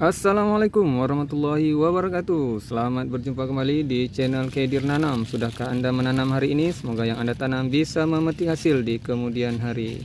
Assalamualaikum warahmatullahi wabarakatuh. Selamat berjumpa kembali di channel Kedir Nanam. Sudahkah Anda menanam hari ini? Semoga yang Anda tanam bisa memetik hasil di kemudian hari.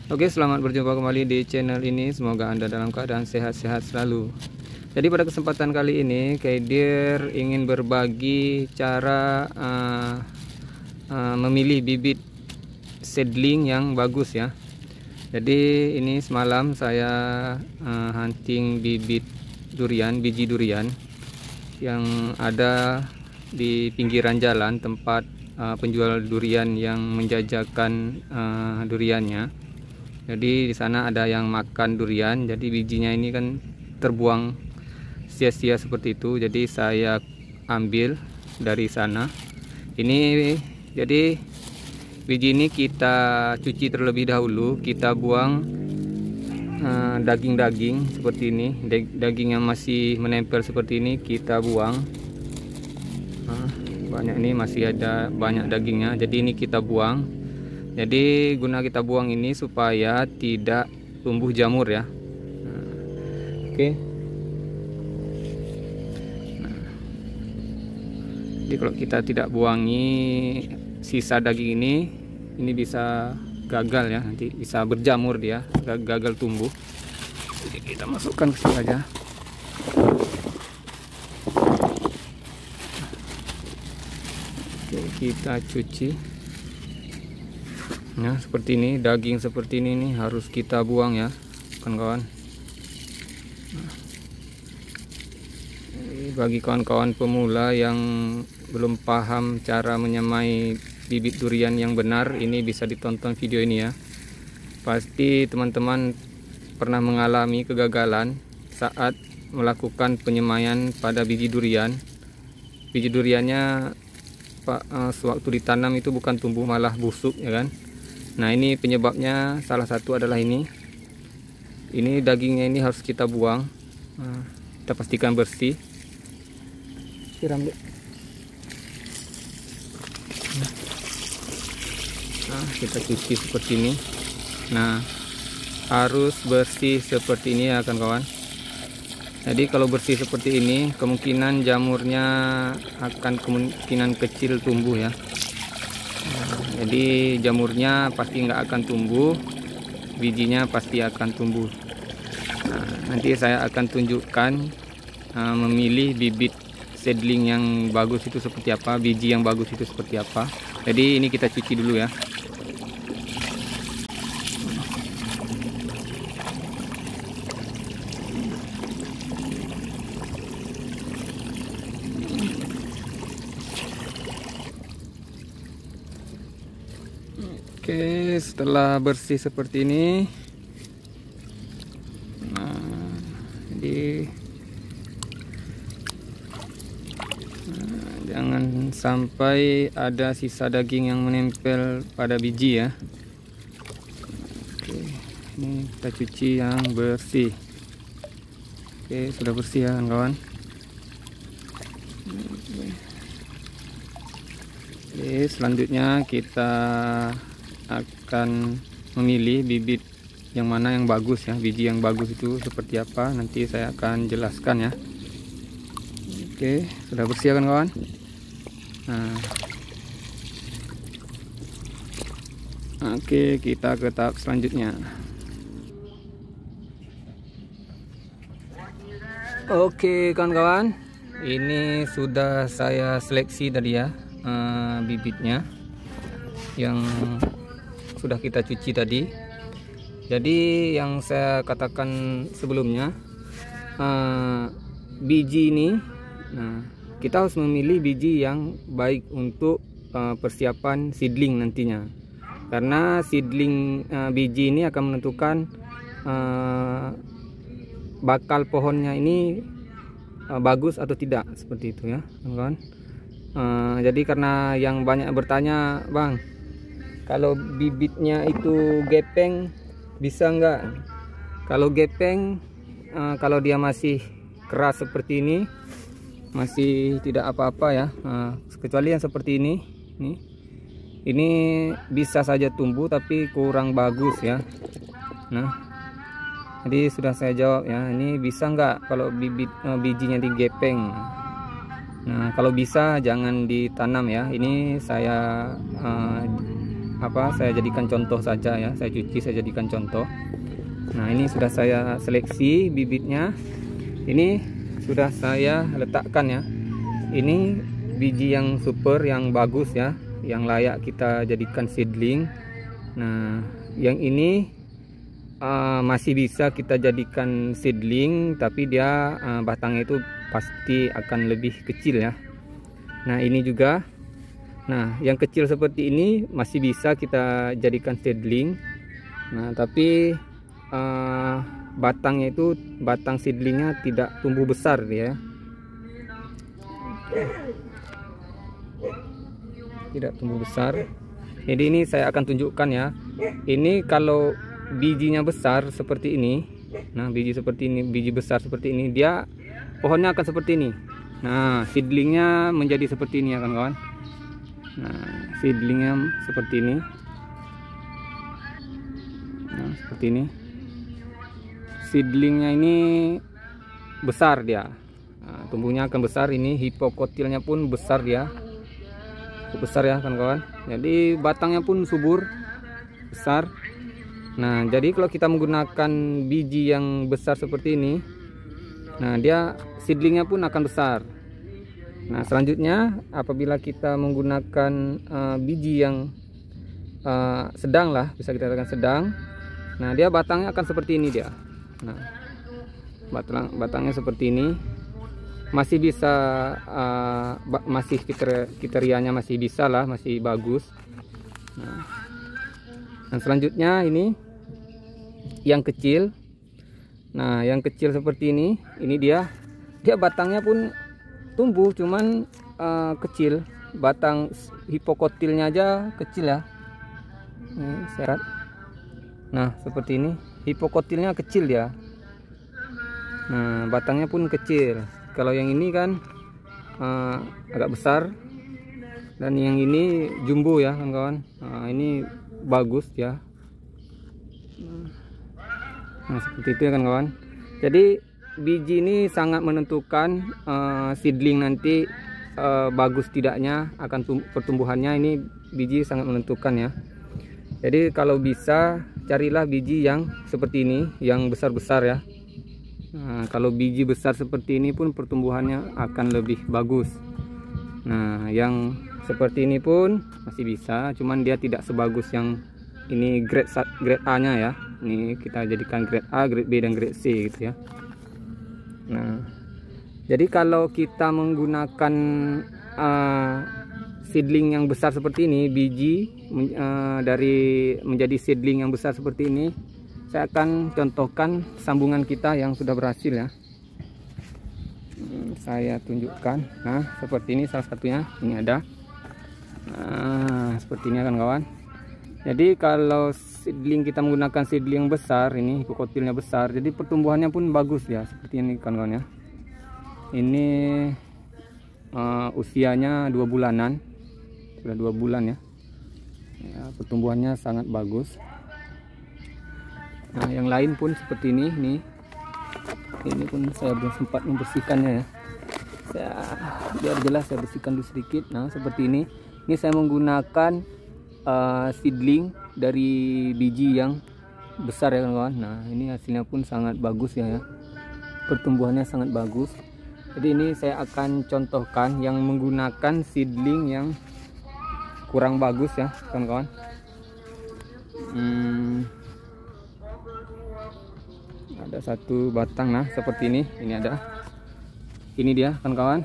Oke, selamat berjumpa kembali di channel ini. Semoga Anda dalam keadaan sehat-sehat selalu. Jadi pada kesempatan kali ini Kedir ingin berbagi cara memilih bibit seedling yang bagus ya. Jadi ini semalam saya hunting bibit durian, biji durian yang ada di pinggiran jalan tempat penjual durian yang menjajakan duriannya. Jadi di sana ada yang makan durian, jadi bijinya ini kan terbuang sia-sia seperti itu. Jadi saya ambil dari sana. Ini jadi biji ini kita cuci terlebih dahulu, kita buang daging-daging seperti ini. Daging yang masih menempel seperti ini kita buang. Banyak ini masih ada banyak dagingnya, jadi ini kita buang. Jadi guna kita buang ini supaya tidak tumbuh jamur ya. Oke. Jadi kalau kita tidak buangi sisa daging ini bisa gagal ya, nanti bisa berjamur dia, gagal tumbuh. Jadi kita masukkan ke sini aja. Oke, kita cuci. Nah, seperti ini, daging seperti ini nih harus kita buang ya, kawan-kawan. Bagi kawan-kawan pemula yang belum paham cara menyemai bibit durian yang benar, ini bisa ditonton video ini ya. Pasti teman-teman pernah mengalami kegagalan saat melakukan penyemaian pada biji durian. Biji duriannya sewaktu ditanam itu bukan tumbuh, malah busuk ya kan. Nah, ini penyebabnya salah satu adalah ini dagingnya ini harus kita buang. Kita pastikan bersih. Siram deh. Nah, kita cuci seperti ini. Nah, harus bersih seperti ini ya kawan-kawan. Jadi kalau bersih seperti ini, kemungkinan jamurnya akan kemungkinan kecil tumbuh ya. Jadi jamurnya pasti nggak akan tumbuh, bijinya pasti akan tumbuh. Nah, nanti saya akan tunjukkan memilih bibit seedling yang bagus itu seperti apa, biji yang bagus itu seperti apa. Jadi ini kita cuci dulu ya. Oke, setelah bersih seperti ini, jadi jangan sampai ada sisa daging yang menempel pada biji ya. Oke, ini kita cuci yang bersih. Oke, sudah bersih ya kawan-kawan. Oke, selanjutnya kita akan memilih bibit yang mana yang bagus ya. Biji yang bagus itu seperti apa, nanti saya akan jelaskan ya. Oke, sudah bersih kan kawan. Nah, oke, kita ke tahap selanjutnya. Oke kawan-kawan, ini sudah saya seleksi tadi ya, bibitnya yang sudah kita cuci tadi. Jadi yang saya katakan sebelumnya, biji ini, nah kita harus memilih biji yang baik untuk persiapan seedling nantinya, karena seedling biji ini akan menentukan bakal pohonnya ini bagus atau tidak, seperti itu ya teman-teman. Jadi karena yang banyak bertanya, Bang, kalau bibitnya itu gepeng bisa enggak? Kalau gepeng, kalau dia masih keras seperti ini, masih tidak apa-apa ya. Kecuali yang seperti ini bisa saja tumbuh tapi kurang bagus ya. Nah, Jadi sudah saya jawab ya, ini bisa nggak kalau bijinya digepeng. Nah kalau bisa jangan ditanam ya. Ini saya saya jadikan contoh saja ya, saya cuci, saya jadikan contoh. Nah ini sudah saya seleksi bibitnya, ini sudah saya letakkan ya. Ini biji yang super, yang bagus ya, yang layak kita jadikan seedling. Nah yang ini masih bisa kita jadikan seedling, tapi dia batangnya itu pasti akan lebih kecil ya. Nah ini juga, nah yang kecil seperti ini masih bisa kita jadikan seedling. Nah tapi batangnya itu, batang seedlingnya tidak tumbuh besar ya, tidak tumbuh besar. Jadi ini saya akan tunjukkan ya. Ini kalau bijinya besar seperti ini, nah biji seperti ini, biji besar seperti ini, dia pohonnya akan seperti ini. Nah seedlingnya menjadi seperti ini ya kawan-kawan. Nah seedlingnya seperti ini, nah seperti ini. Seedlingnya ini besar dia, nah, tumbuhnya akan besar. Ini hipokotilnya pun besar dia, besar ya kawan-kawan. Jadi batangnya pun subur, besar. Nah jadi kalau kita menggunakan biji yang besar seperti ini, nah dia seedlingnya pun akan besar. Nah selanjutnya apabila kita menggunakan biji yang sedang lah, bisa kita katakan sedang, nah dia batangnya akan seperti ini dia. Nah batangnya seperti ini, masih bisa masih kriterianya masih bisa lah, masih bagus. Nah selanjutnya ini yang kecil. Nah yang kecil seperti ini dia batangnya pun tumbuh, cuman kecil. Batang hipokotilnya aja kecil ya, ini serat. Nah seperti ini, hipokotilnya kecil ya. Nah batangnya pun kecil. Kalau yang ini kan agak besar, dan yang ini jumbo ya kawan-kawan. Nah, ini bagus ya. Nah seperti itu ya kawan-kawan. Jadi biji ini sangat menentukan seedling nanti bagus tidaknya akan pertumbuhannya. Ini biji sangat menentukan ya. Jadi kalau bisa carilah biji yang seperti ini, yang besar-besar ya. Nah, kalau biji besar seperti ini pun pertumbuhannya akan lebih bagus. Nah yang seperti ini pun masih bisa, cuman dia tidak sebagus yang ini grade A nya ya. Ini kita jadikan grade A, grade B, dan grade C gitu ya. Nah jadi kalau kita menggunakan seedling yang besar seperti ini, biji dari menjadi seedling yang besar seperti ini, saya akan contohkan sambungan kita yang sudah berhasil ya. Saya tunjukkan. Nah seperti ini salah satunya, ini ada. Nah seperti ini kan kawan. Jadi kalau seedling kita menggunakan seedling yang besar, ini hipokotilnya besar, jadi pertumbuhannya pun bagus ya, seperti ini kan kawan ya. Ini usianya 2 bulanan, sudah 2 bulan ya. Pertumbuhannya sangat bagus. Nah yang lain pun seperti ini. Ini pun saya belum sempat membersihkannya ya. Biar jelas saya bersihkan dulu sedikit. Nah seperti ini. Ini saya menggunakan seedling dari biji yang besar ya kawan-kawan. Nah ini hasilnya pun sangat bagus ya. Pertumbuhannya sangat bagus. Jadi ini saya akan contohkan yang menggunakan seedling yang kurang bagus ya kawan-kawan. Ada satu batang, nah seperti ini ada. Ini dia kawan-kawan.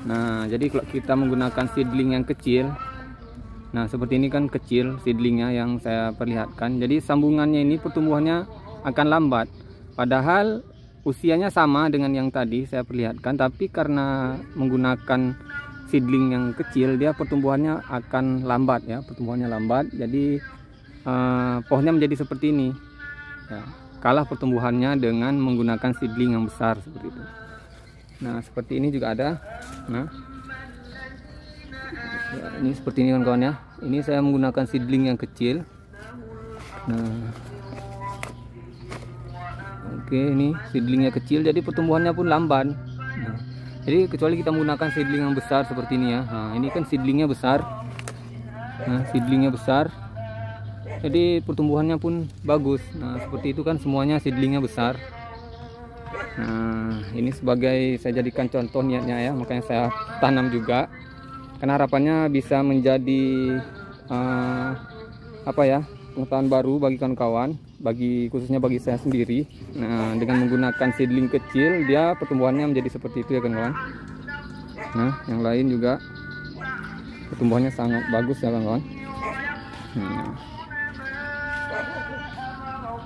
Nah jadi kalau kita menggunakan seedling yang kecil, nah seperti ini kan kecil seedlingnya yang saya perlihatkan. Jadi sambungannya ini pertumbuhannya akan lambat. Padahal usianya sama dengan yang tadi saya perlihatkan, tapi karena menggunakan seedling yang kecil, dia pertumbuhannya akan lambat ya, pertumbuhannya lambat. Jadi pohonnya menjadi seperti ini ya, kalah pertumbuhannya dengan menggunakan seedling yang besar seperti itu. Nah seperti ini juga ada. Nah ya, ini seperti ini kawan-kawan ya. Ini saya menggunakan seedling yang kecil. Nah Oke, ini seedlingnya kecil, jadi pertumbuhannya pun lamban. Nah, jadi kecuali kita menggunakan seedling yang besar seperti ini ya. Nah, ini kan seedlingnya besar. Nah, seedlingnya besar, jadi pertumbuhannya pun bagus. Nah, seperti itu kan semuanya seedlingnya besar. Nah, ini sebagai saya jadikan contoh niatnya ya, makanya saya tanam juga. Karena harapannya bisa menjadi apa ya, pengetahuan baru bagi kawan-kawan, khususnya bagi saya sendiri. Nah, dengan menggunakan seedling kecil, dia pertumbuhannya menjadi seperti itu ya kawan-kawan. Nah, yang lain juga pertumbuhannya sangat bagus ya kawan-kawan.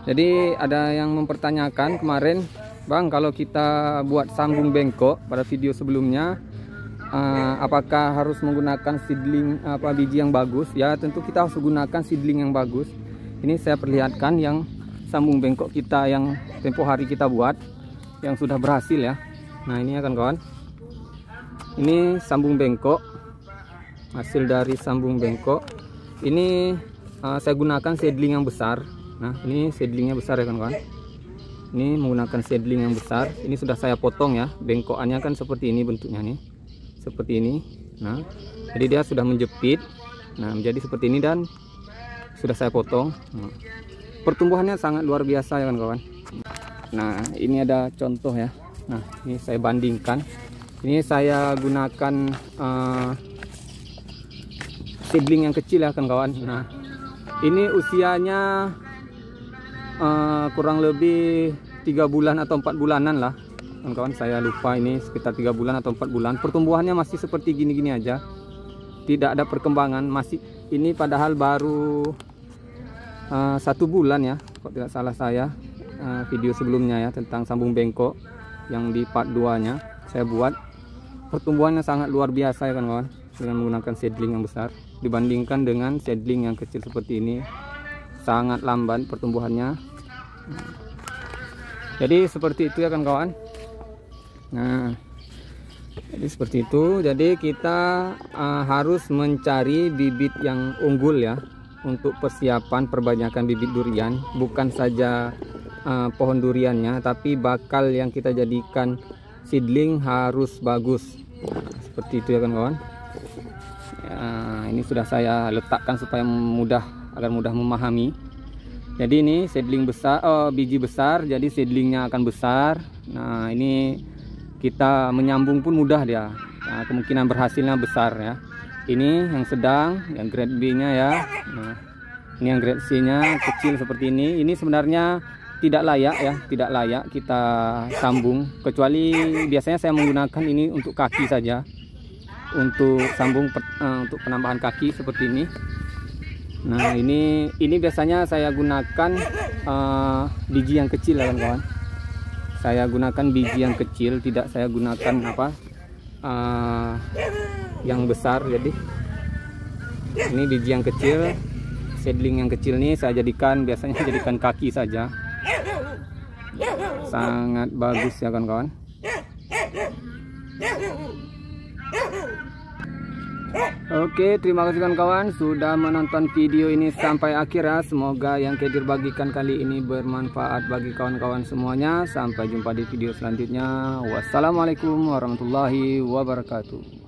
Jadi ada yang mempertanyakan kemarin, Bang, kalau kita buat sambung bengkok pada video sebelumnya, apakah harus menggunakan seedling biji yang bagus? Ya, tentu kita harus menggunakan seedling yang bagus. Ini saya perlihatkan yang sambung bengkok kita yang tempo hari kita buat, yang sudah berhasil ya. Nah, ini ya kawan-kawan, ini sambung bengkok, hasil dari sambung bengkok. Ini saya gunakan seedling yang besar. Nah, ini seedlingnya besar ya kawan-kawan. Ini menggunakan seedling yang besar. Ini sudah saya potong ya, bengkokannya kan seperti ini bentuknya nih, seperti ini. Nah, jadi dia sudah menjepit, nah menjadi seperti ini dan sudah saya potong. Nah, pertumbuhannya sangat luar biasa ya kawan-kawan. Nah, ini ada contoh ya. Nah, ini saya bandingkan. Ini saya gunakan seedling yang kecil ya kawan-kawan. Nah, ini usianya kurang lebih 3 bulan atau 4 bulanan lah kawan-kawan. Saya lupa, ini sekitar 3 bulan atau 4 bulan. Pertumbuhannya masih seperti gini-gini aja, tidak ada perkembangan. Masih ini padahal baru 1 bulan ya, kalau tidak salah saya. Video sebelumnya ya tentang sambung bengkok yang di part 2 nya saya buat. Pertumbuhannya sangat luar biasa ya kawan-kawan, dengan menggunakan seedling yang besar dibandingkan dengan seedling yang kecil seperti ini. Sangat lamban pertumbuhannya. Jadi seperti itu ya kawan-kawan. Nah, jadi seperti itu. Jadi kita harus mencari bibit yang unggul ya, untuk persiapan perbanyakan bibit durian. Bukan saja pohon duriannya, tapi bakal yang kita jadikan seedling harus bagus. Seperti itu ya kawan-kawan. Ya, ini sudah saya letakkan supaya agar mudah memahami. Jadi ini seedling besar, biji besar, jadi seedlingnya akan besar. Nah, ini kita menyambung pun mudah dia. Nah, kemungkinan berhasilnya besar ya. Ini yang sedang, yang grade B nya ya. Nah, ini yang grade C nya kecil seperti ini. Ini sebenarnya tidak layak ya, tidak layak kita sambung, kecuali biasanya saya menggunakan ini untuk kaki saja, untuk sambung untuk penambahan kaki seperti ini. Nah, ini biasanya saya gunakan biji yang kecil ya kawan-kawan. Saya gunakan biji yang kecil, tidak saya gunakan yang besar. Jadi ini biji yang kecil, seedling yang kecil nih saya biasanya jadikan kaki saja. Sangat bagus ya kawan-kawan. Oke, terima kasih kawan-kawan sudah menonton video ini sampai akhir ya. Semoga yang Kedir bagikan kali ini bermanfaat bagi kawan-kawan semuanya. Sampai jumpa di video selanjutnya. Wassalamualaikum warahmatullahi wabarakatuh.